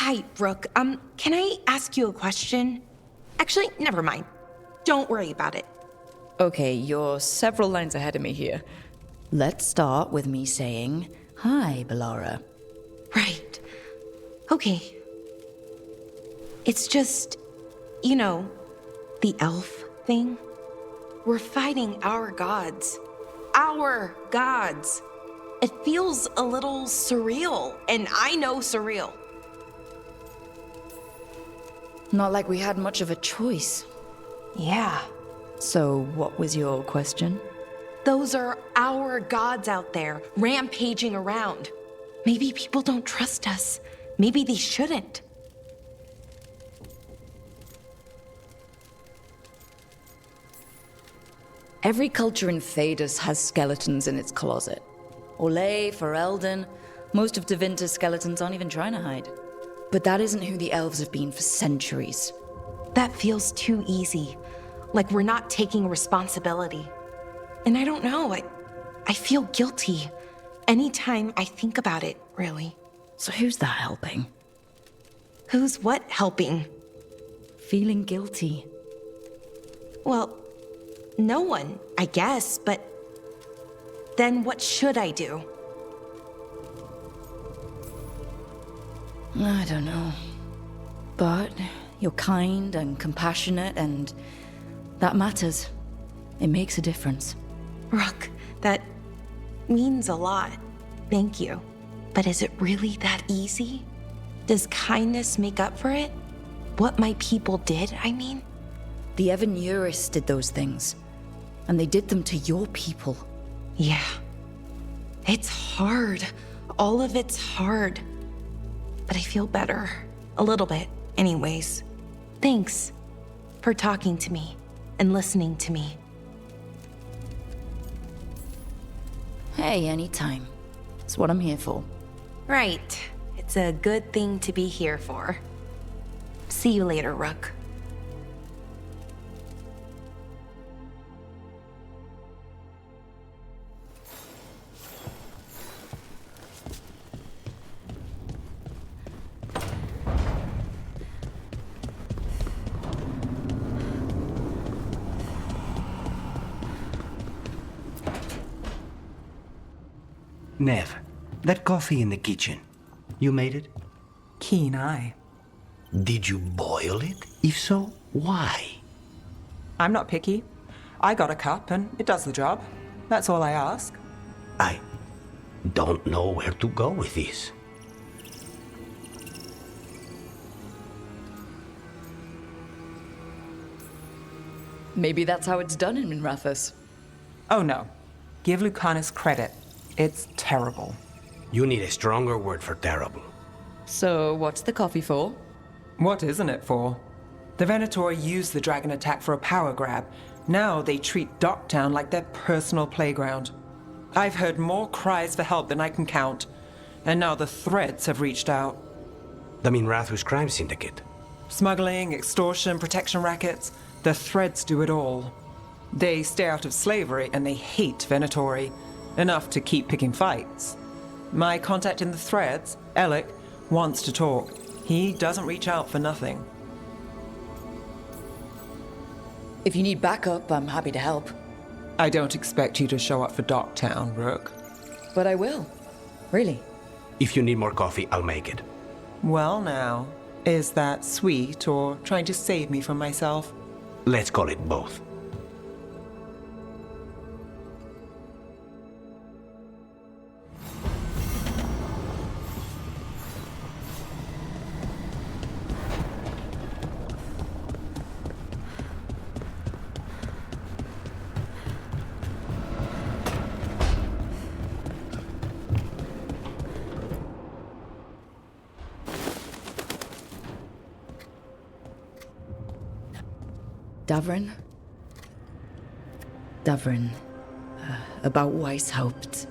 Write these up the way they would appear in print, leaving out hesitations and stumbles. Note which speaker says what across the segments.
Speaker 1: Hi, Brooke. Can I ask you a question? Actually, never mind. Don't worry about it.
Speaker 2: Okay, you're several lines ahead of me here. Let's start with me saying, hi, Bellara.
Speaker 1: Right. Okay. It's just, the elf thing. We're fighting our gods. Our gods. It feels a little surreal, and I know surreal.
Speaker 2: Not like we had much of a choice.
Speaker 1: Yeah.
Speaker 2: So, what was your question?
Speaker 1: Those are our gods out there, rampaging around. Maybe people don't trust us. Maybe they shouldn't.
Speaker 2: Every culture in Thedas has skeletons in its closet. Olay, Ferelden, most of Tevinter's skeletons aren't even trying to hide. But that isn't who the elves have been for centuries.
Speaker 1: That feels too easy. Like we're not taking responsibility. And I don't know, I feel guilty anytime I think about it, really.
Speaker 2: So who's that helping?
Speaker 1: Who's what helping?
Speaker 2: Feeling guilty.
Speaker 1: Well, no one, I guess, but then what should I do?
Speaker 2: I don't know. But you're kind and compassionate, and that matters. It makes a difference.
Speaker 1: Rook, that means a lot. Thank you. But is it really that easy? Does kindness make up for it? What my people did, I mean?
Speaker 2: The Evan-Uris did those things, and they did them to your people.
Speaker 1: Yeah. It's hard. All of it's hard. But I feel better. A little bit, anyways. Thanks for talking to me and listening to me.
Speaker 2: Hey, anytime. It's what I'm here for.
Speaker 1: Right. It's a good thing to be here for. See you later, Rook.
Speaker 3: Nev, that coffee in the kitchen, you made it?
Speaker 4: Keen eye.
Speaker 3: Did you boil it? If so, why?
Speaker 4: I'm not picky. I got a cup and it does the job. That's all I ask.
Speaker 3: I don't know where to go with this.
Speaker 2: Maybe that's how it's done in Minrathous.
Speaker 4: Oh no. Give Lucanus credit. It's terrible.
Speaker 3: You need a stronger word for terrible.
Speaker 2: So, what's the coffee for?
Speaker 4: What isn't it for? The Venator used the dragon attack for a power grab. Now they treat Docktown like their personal playground. I've heard more cries for help than I can count. And now the Threads have reached out.
Speaker 3: The Minrathous crime syndicate.
Speaker 4: Smuggling, extortion, protection rackets. The Threads do it all. They stay out of slavery and they hate Venatori. Enough to keep picking fights. My contact in the Threads, Alec, wants to talk. He doesn't reach out for nothing.
Speaker 2: If you need backup, I'm happy to help.
Speaker 4: I don't expect you to show up for Docktown, Rook.
Speaker 2: But I will. Really.
Speaker 3: If you need more coffee, I'll make it.
Speaker 4: Well now, is that sweet or trying to save me from myself?
Speaker 3: Let's call it both.
Speaker 2: Davrin. About Weishaupt.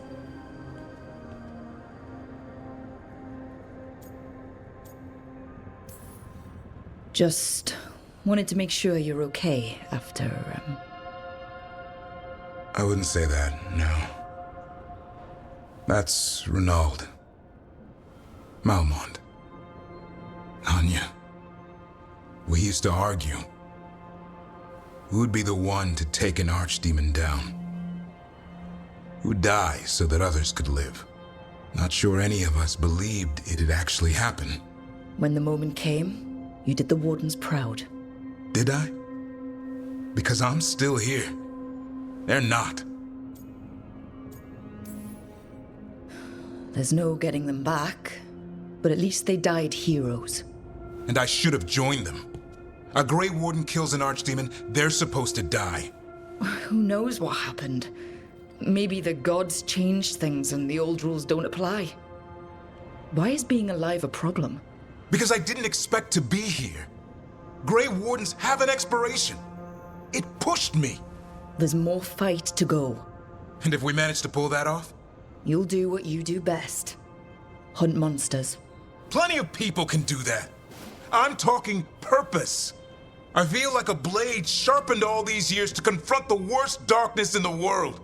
Speaker 2: Just wanted to make sure you're okay after,
Speaker 5: I wouldn't say that, no. That's Renaud. Malmont. Anya. We used to argue. Who'd be the one to take an archdemon down? Who'd die so that others could live? Not sure any of us believed it'd actually happen.
Speaker 2: When the moment came, you did the Wardens proud.
Speaker 5: Did I? Because I'm still here. They're not.
Speaker 2: There's no getting them back, but at least they died heroes.
Speaker 5: And I should have joined them. A Grey Warden kills an archdemon, they're supposed to die.
Speaker 2: Who knows what happened? Maybe the gods changed things and the old rules don't apply. Why is being alive a problem?
Speaker 5: Because I didn't expect to be here. Grey Wardens have an expiration. It pushed me.
Speaker 2: There's more fight to go.
Speaker 5: And if we manage to pull that off?
Speaker 2: You'll do what you do best. Hunt monsters.
Speaker 5: Plenty of people can do that. I'm talking purpose. I feel like a blade sharpened all these years to confront the worst darkness in the world.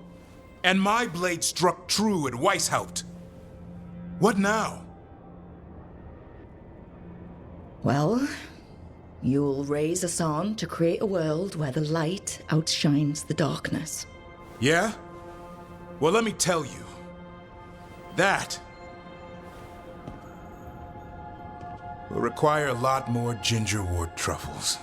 Speaker 5: And my blade struck true at Weishaupt. What now?
Speaker 2: Well, you'll raise a song to create a world where the light outshines the darkness.
Speaker 5: Yeah? Well, let me tell you. That will require a lot more gingerwort truffles.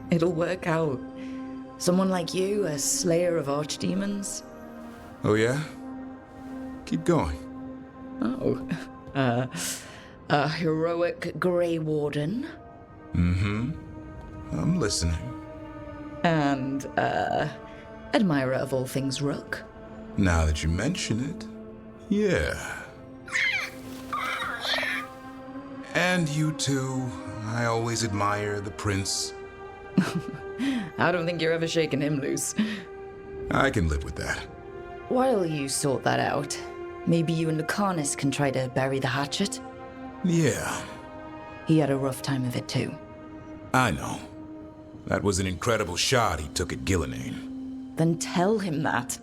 Speaker 2: It'll work out. Someone like you, a slayer of archdemons.
Speaker 5: Oh yeah? Keep going.
Speaker 2: Oh, a heroic Grey Warden.
Speaker 5: Mm-hmm. I'm listening.
Speaker 2: And, admirer of all things Rook.
Speaker 5: Now that you mention it, yeah. And you too. I always admire the prince.
Speaker 2: I don't think you're ever shaking him loose.
Speaker 5: I can live with that.
Speaker 2: While you sort that out, maybe you and Lucanus can try to bury the hatchet?
Speaker 5: Yeah,
Speaker 2: He had a rough time of it too.
Speaker 5: I know. That was an incredible shot he took at Gillinane.
Speaker 2: Then tell him that.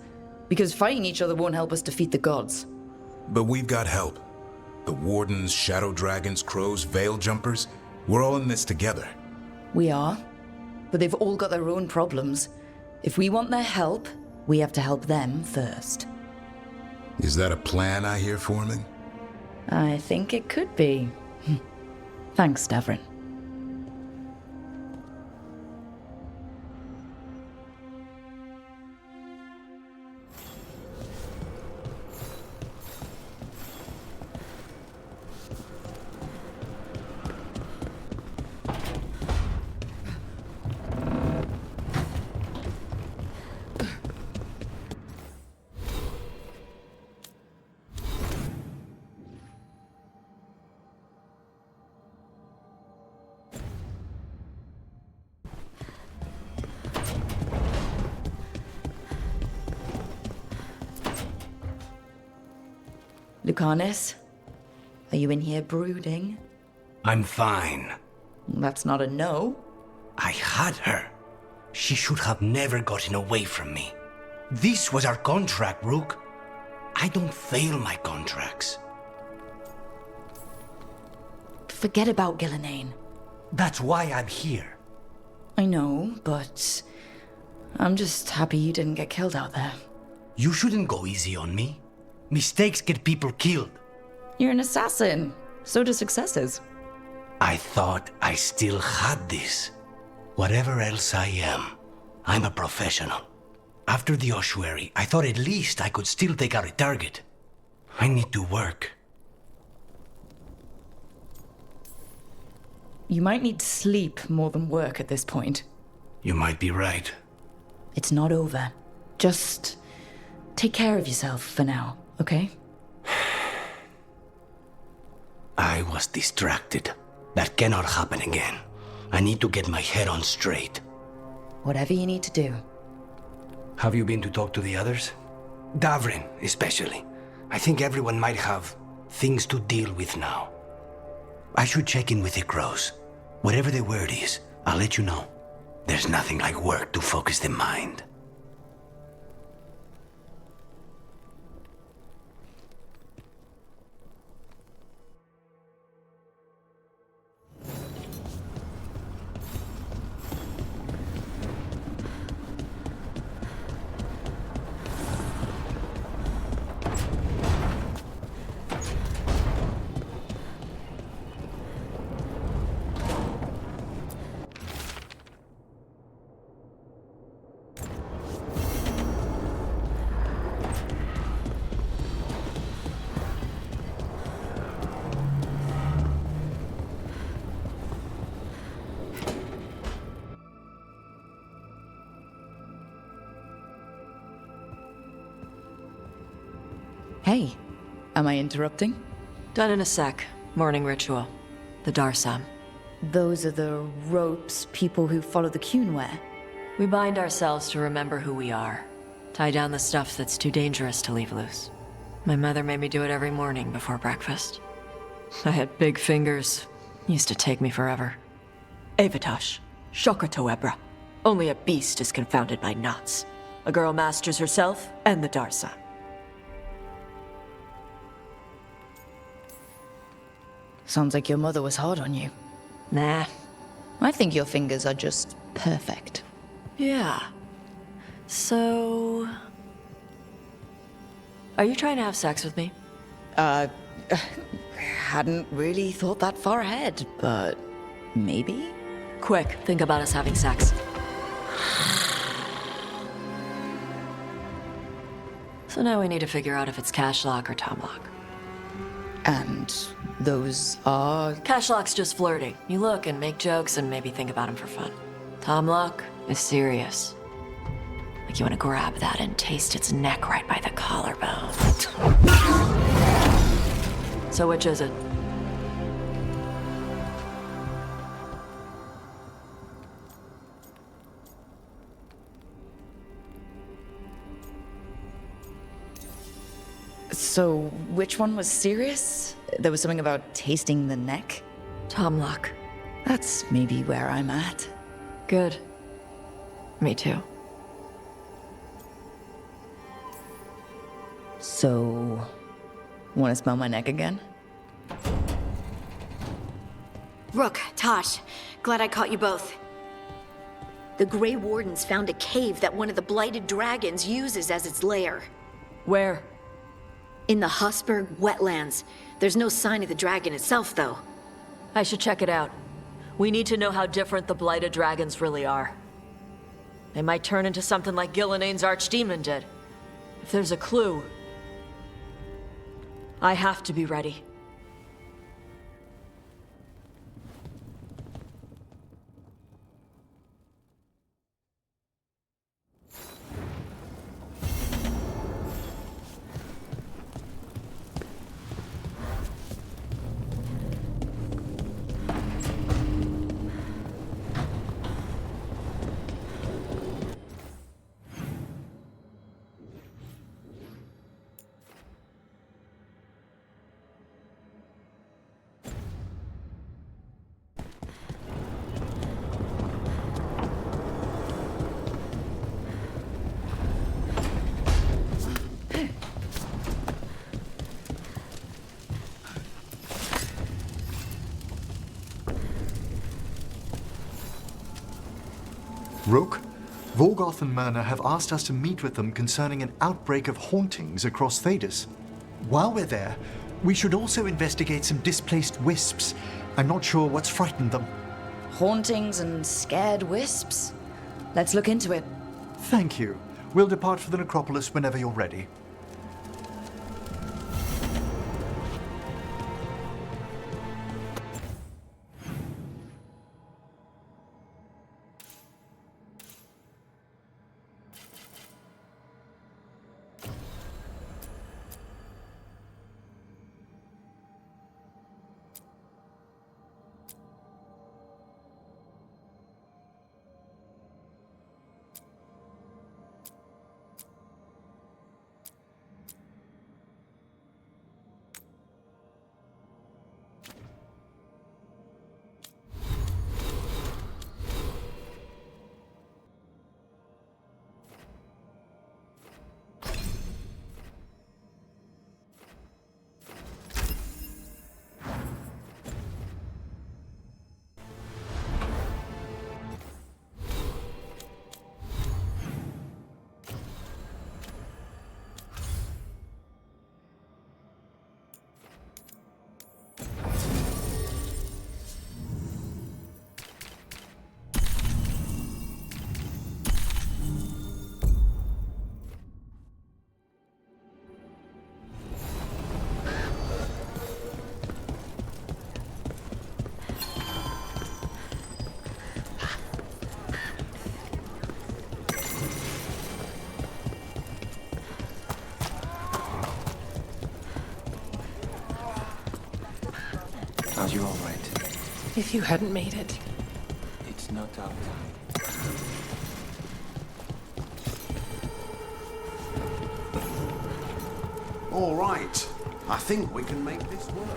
Speaker 2: Because fighting each other won't help us defeat the gods.
Speaker 5: But we've got help. The Wardens, Shadow Dragons, Crows, Veil Jumpers, we're all in this together.
Speaker 2: We are. But they've all got their own problems. If we want their help, we have to help them first.
Speaker 5: Is that a plan I hear forming?
Speaker 2: I think it could be. Thanks, Davrin. Lucanus, are you in here brooding?
Speaker 3: I'm fine.
Speaker 2: That's not a no.
Speaker 3: I had her. She should have never gotten away from me. This was our contract, Rook. I don't fail my contracts.
Speaker 2: Forget about Gillinane.
Speaker 3: That's why I'm here.
Speaker 2: I know, but I'm just happy you didn't get killed out there.
Speaker 3: You shouldn't go easy on me. Mistakes get people killed.
Speaker 2: You're an assassin. So do successes.
Speaker 3: I thought I still had this. Whatever else I am, I'm a professional. After the ossuary, I thought at least I could still take out a target. I need to work.
Speaker 2: You might need sleep more than work at this point.
Speaker 3: You might be right.
Speaker 2: It's not over. Just take care of yourself for now, okay?
Speaker 3: I was distracted. That cannot happen again. I need to get my head on straight.
Speaker 2: Whatever you need to do.
Speaker 3: Have you been to talk to the others? Davrin, especially. I think everyone might have things to deal with now. I should check in with the crows. Whatever the word is, I'll let you know. There's nothing like work to focus the mind.
Speaker 2: Hey, am I interrupting?
Speaker 6: Done in a sec. Morning ritual. The Darsam.
Speaker 2: Those are the ropes people who follow the Qun wear.
Speaker 6: We bind ourselves to remember who we are. Tie down the stuff that's too dangerous to leave loose. My mother made me do it every morning before breakfast. I had big fingers. Used to take me forever. Avatash. Shokotoebra. Only a beast is confounded by knots. A girl masters herself and the Darsam.
Speaker 2: Sounds like your mother was hard on you.
Speaker 6: Nah.
Speaker 2: I think your fingers are just perfect.
Speaker 6: Yeah. So... Are you trying to have sex with me?
Speaker 2: Hadn't really thought that far ahead, but maybe?
Speaker 6: Quick, think about us having sex. So now we need to figure out if it's Cashlock or Tomlock.
Speaker 2: And those are...
Speaker 6: Cashlock's just flirting. You look and make jokes and maybe think about him for fun. Tomlock is serious. Like you want to grab that and taste its neck right by the collarbone. So which is it?
Speaker 2: So, which one was serious? There was something about tasting the neck?
Speaker 6: Tomlock.
Speaker 2: That's maybe where I'm at.
Speaker 6: Good. Me too.
Speaker 2: So, wanna smell my neck again?
Speaker 7: Rook, Tosh, glad I caught you both. The Grey Wardens found a cave that one of the Blighted Dragons uses as its lair.
Speaker 6: Where?
Speaker 7: In the Husberg wetlands. There's no sign of the dragon itself, though.
Speaker 6: I should check it out. We need to know how different the Blighted Dragons really are. They might turn into something like Gillenane's archdemon did. If there's a clue, I have to be ready.
Speaker 8: Rook, Vorgoth and Myrna have asked us to meet with them concerning an outbreak of hauntings across Thedas. While we're there, we should also investigate some displaced wisps. I'm not sure what's frightened them.
Speaker 2: Hauntings and scared wisps? Let's look into it.
Speaker 8: Thank you. We'll depart for the necropolis whenever you're ready.
Speaker 9: If you hadn't made it.
Speaker 10: It's not our time.
Speaker 11: All right. I think we can make this work.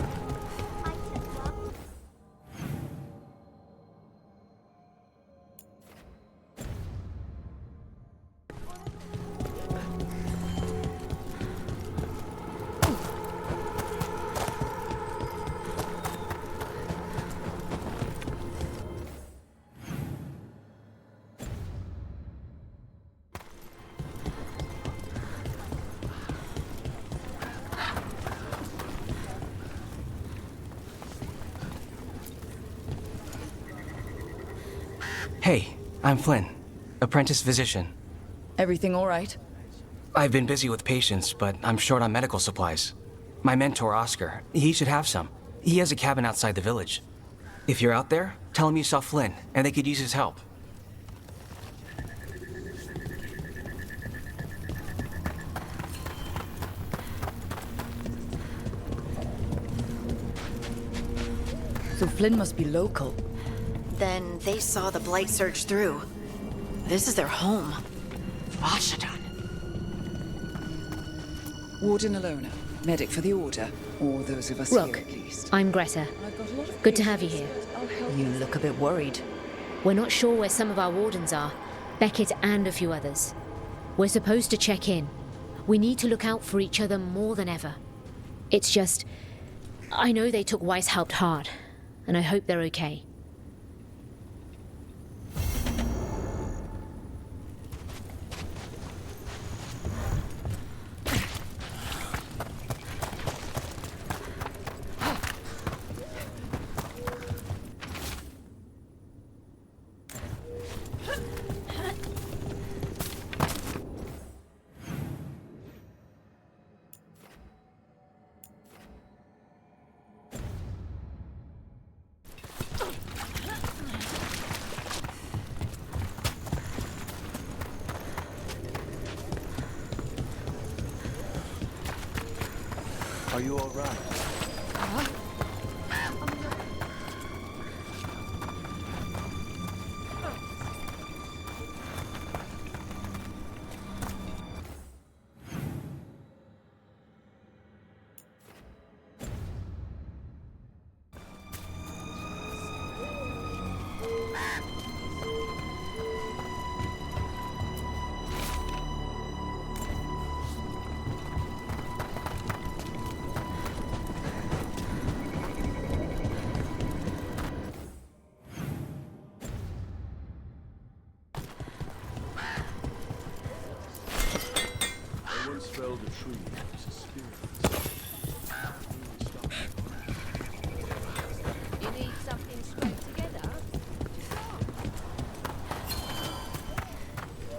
Speaker 10: Hey, I'm Flynn, apprentice physician.
Speaker 2: Everything all right?
Speaker 10: I've been busy with patients, but I'm short on medical supplies. My mentor, Oscar, he should have some. He has a cabin outside the village. If you're out there, tell him you saw Flynn, and they could use his help.
Speaker 2: So Flynn must be local.
Speaker 7: Then they saw the blight surge through. This is their home.
Speaker 12: Warden Alona, medic for the Order, or those of us
Speaker 13: Rook,
Speaker 12: here at least.
Speaker 13: I'm Greta. Good to have you here.
Speaker 2: You look a bit worried.
Speaker 13: We're not sure where some of our wardens are. Beckett and a few others. We're supposed to check in. We need to look out for each other more than ever. It's just... I know they took Weishaupt hard, and I hope they're okay.
Speaker 10: Are you all right?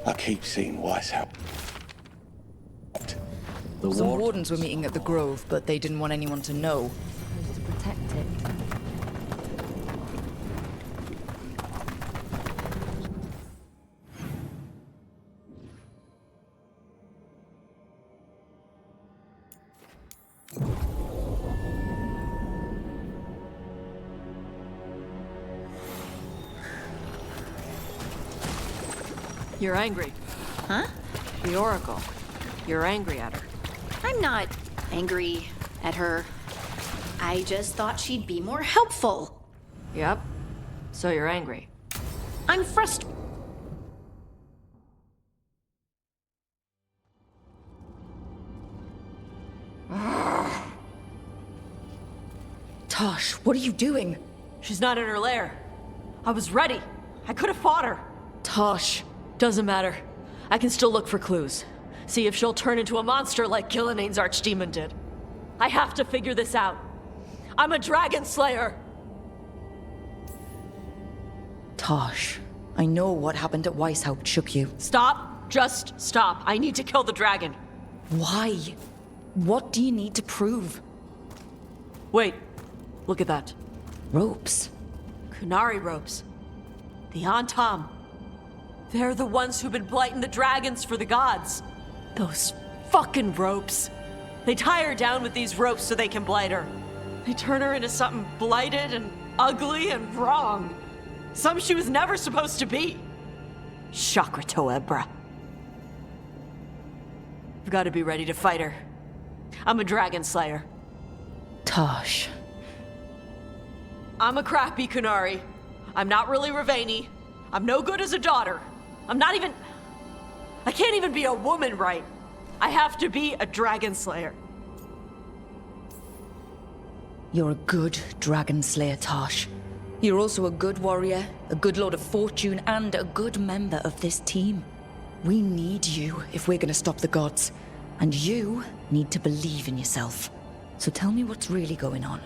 Speaker 11: I keep seeing Weishaupt.
Speaker 2: Some wardens were meeting at the Grove, but they didn't want anyone to know.
Speaker 13: Supposed to protect it.
Speaker 6: You're angry.
Speaker 7: Huh?
Speaker 6: The Oracle. You're angry at her.
Speaker 7: I'm not angry at her. I just thought she'd be more helpful.
Speaker 6: Yep. So you're angry.
Speaker 7: I'm frustrated.
Speaker 2: Tosh, what are you doing?
Speaker 6: She's not in her lair. I was ready. I could have fought her.
Speaker 2: Tosh.
Speaker 6: Doesn't matter. I can still look for clues. See if she'll turn into a monster like Gillinean's archdemon did. I have to figure this out. I'm a dragon slayer.
Speaker 2: Tosh, I know what happened at Weishaupt shook you.
Speaker 6: Stop. Just stop. I need to kill the dragon.
Speaker 2: Why? What do you need to prove?
Speaker 6: Wait. Look at that.
Speaker 2: Ropes.
Speaker 6: Kunari ropes. The Antam. They're the ones who've been blighting the dragons for the gods. Those fucking ropes. They tie her down with these ropes so they can blight her. They turn her into something blighted and ugly and wrong. Some she was never supposed to be. Chakra Toebra. I've got to be ready to fight her. I'm a dragon slayer.
Speaker 2: Tosh.
Speaker 6: I'm a crappy Kunari. I'm not really Ravani. I'm no good as a daughter. I can't even be a woman right. I have to be a dragon slayer.
Speaker 2: You're a good dragon slayer, Tosh. You're also a good warrior, a good lord of fortune, and a good member of this team. We need you if we're gonna stop the gods. And you need to believe in yourself. So tell me what's really going on.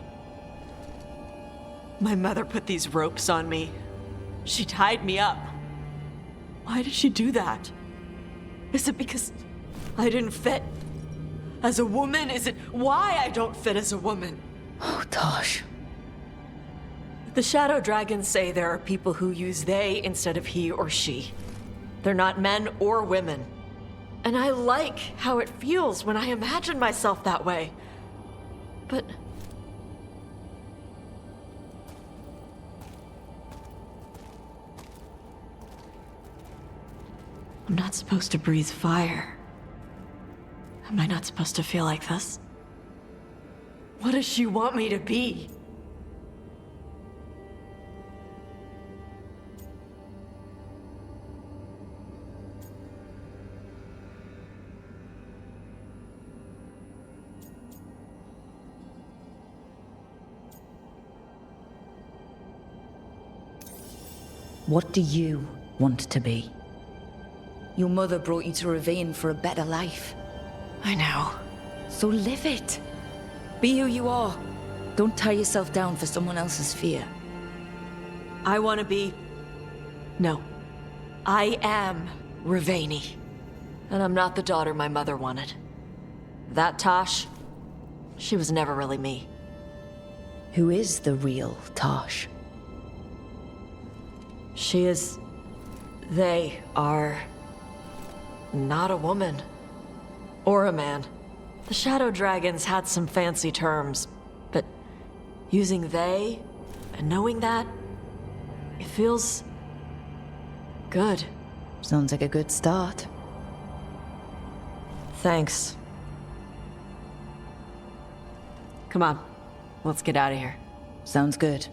Speaker 6: My mother put these ropes on me. She tied me up. Why did she do that? Is it because I didn't fit as a woman? Is it why I don't fit as a woman?
Speaker 2: Oh, Tosh.
Speaker 6: The Shadow Dragons say there are people who use they instead of he or she. They're not men or women. And I like how it feels when I imagine myself that way. But I'm not supposed to breathe fire. Am I not supposed to feel like this? What does she want me to be?
Speaker 2: What do you want to be? Your mother brought you to Ravine for a better life.
Speaker 6: I know.
Speaker 2: So live it. Be who you are. Don't tie yourself down for someone else's fear.
Speaker 6: I want to be... No. I am Ravani. And I'm not the daughter my mother wanted. That Tosh, she was never really me.
Speaker 2: Who is the real Tosh?
Speaker 6: She is... They are... not a woman. Or a man. The Shadow Dragons had some fancy terms, but using they and knowing that, it feels good.
Speaker 2: Sounds like a good start.
Speaker 6: Thanks. Come on, let's get out of here.
Speaker 2: Sounds good.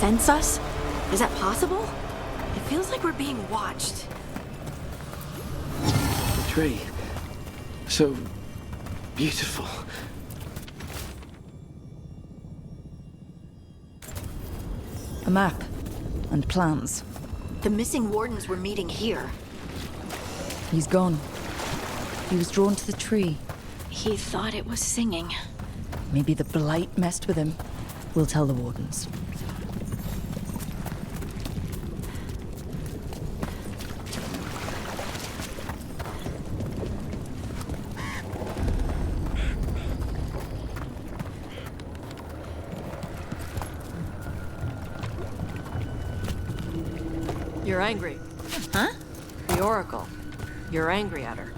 Speaker 7: Sense us? Is that possible? It feels like we're being watched.
Speaker 11: The tree. So beautiful.
Speaker 2: A map and plans.
Speaker 7: The missing wardens were meeting here.
Speaker 2: He's gone. He was drawn to the tree.
Speaker 7: He thought it was singing.
Speaker 2: Maybe the blight messed with him. We'll tell the wardens.
Speaker 6: You're angry.
Speaker 7: Huh?
Speaker 6: The Oracle. You're angry at her.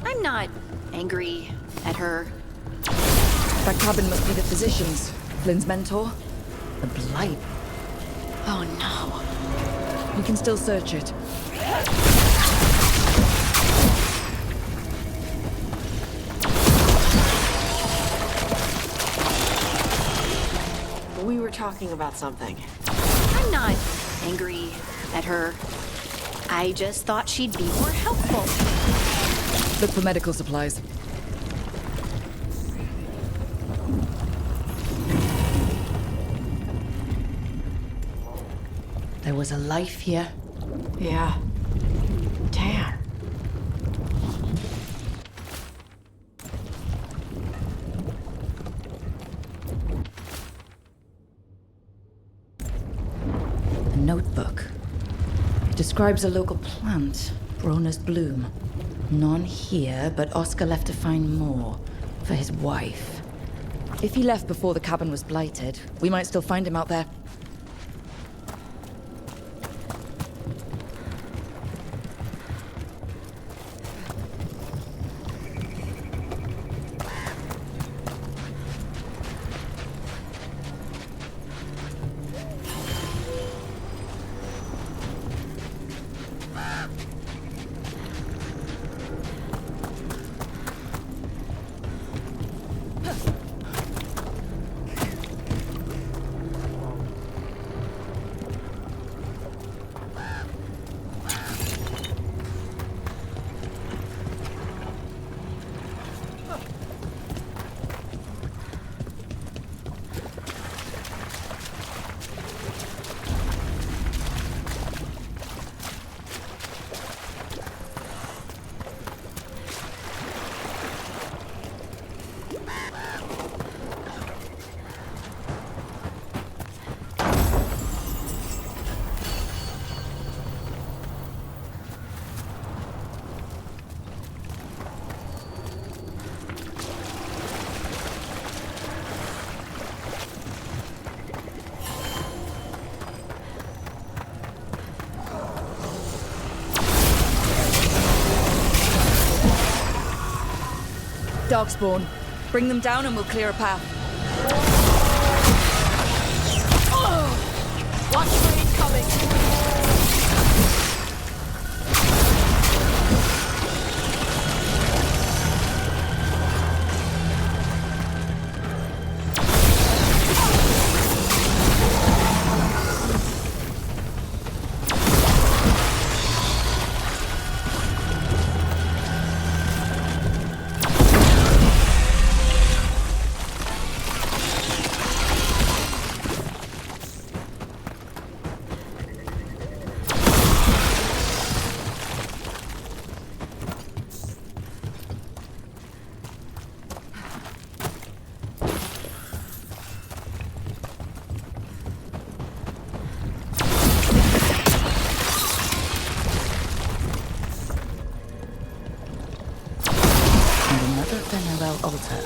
Speaker 7: I'm not angry at her.
Speaker 2: That cabin must be the physician's. Flynn's mentor. The blight.
Speaker 7: Oh no.
Speaker 2: We can still search it.
Speaker 6: We were talking about something.
Speaker 7: I'm not angry at her. I just thought she'd be more helpful.
Speaker 2: Look for medical supplies. There was a life here.
Speaker 6: Yeah. Damn.
Speaker 2: A notebook. It describes a local plant, grown as bloom. None here, but Oscar left to find more for his wife. If he left before the cabin was blighted, we might still find him out there. Darkspawn. Bring them down and we'll clear a path.
Speaker 6: Watch for incoming!
Speaker 2: Altar.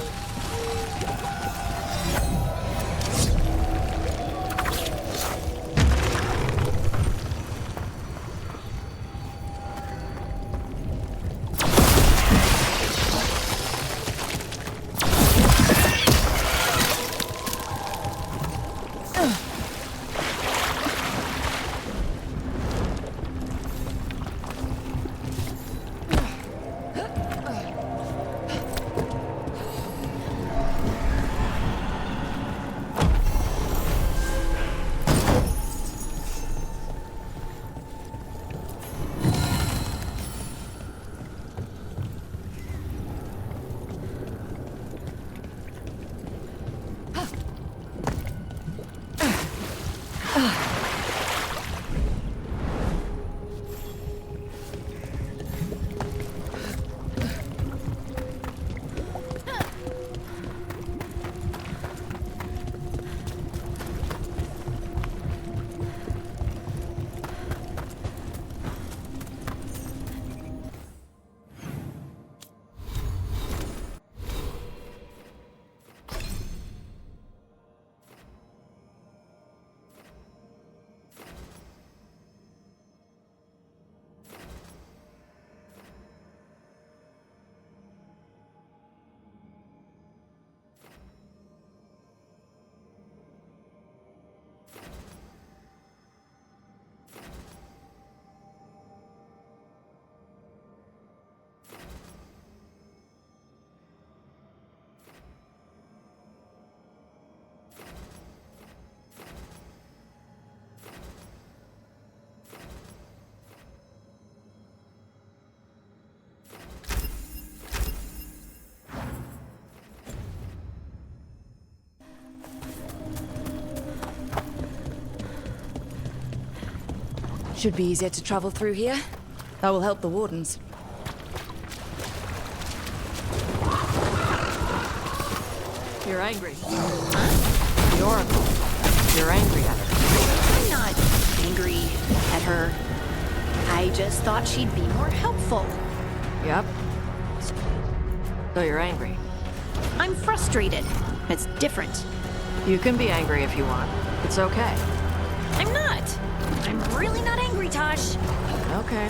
Speaker 2: Should be easier to travel through here. That will help the wardens.
Speaker 6: You're angry. Huh? The Oracle. You're angry at her.
Speaker 7: I'm not angry at her. I just thought she'd be more helpful.
Speaker 6: Yep. So you're angry.
Speaker 7: I'm frustrated. It's different.
Speaker 6: You can be angry if you want. It's okay.
Speaker 7: I'm not. I'm really not angry, Tosh.
Speaker 6: Okay.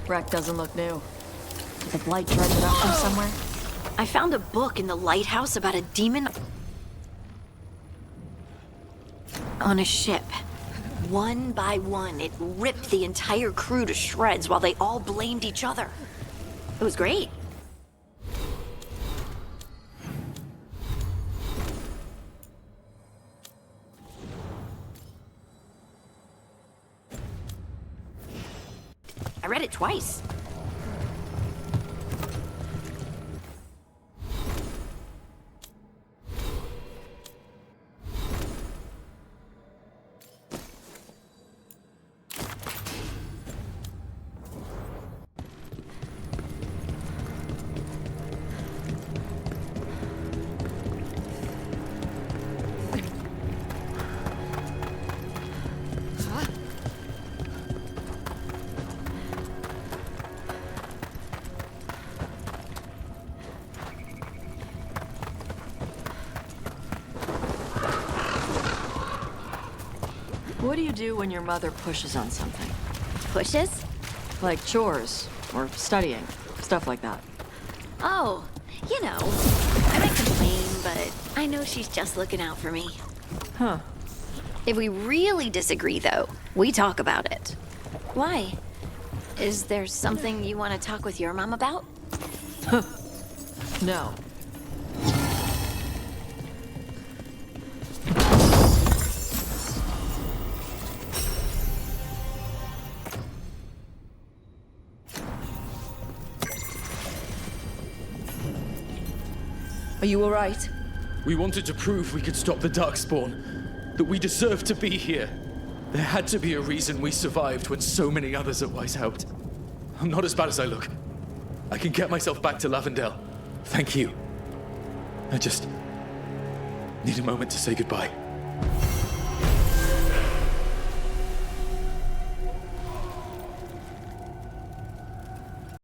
Speaker 6: Wreck doesn't look new. Did the Blight dredge it up from somewhere?
Speaker 7: I found a book in the lighthouse about a demon on a ship. One by one, it ripped the entire crew to shreds while they all blamed each other. It was great. I read it twice.
Speaker 6: What do you do when your mother pushes on something?
Speaker 7: Pushes?
Speaker 6: Like chores, or studying, stuff like that.
Speaker 7: Oh, you know, I might complain, but I know she's just looking out for me.
Speaker 6: Huh.
Speaker 7: If we really disagree, though, we talk about it. Why? Is there something you want to talk with your mom about?
Speaker 6: No.
Speaker 2: Are you all right?
Speaker 11: We wanted to prove we could stop the Darkspawn, that we deserved to be here. There had to be a reason we survived when so many others at Weiss helped. I'm not as bad as I look. I can get myself back to Lavendale. Thank you. I just need a moment to say goodbye.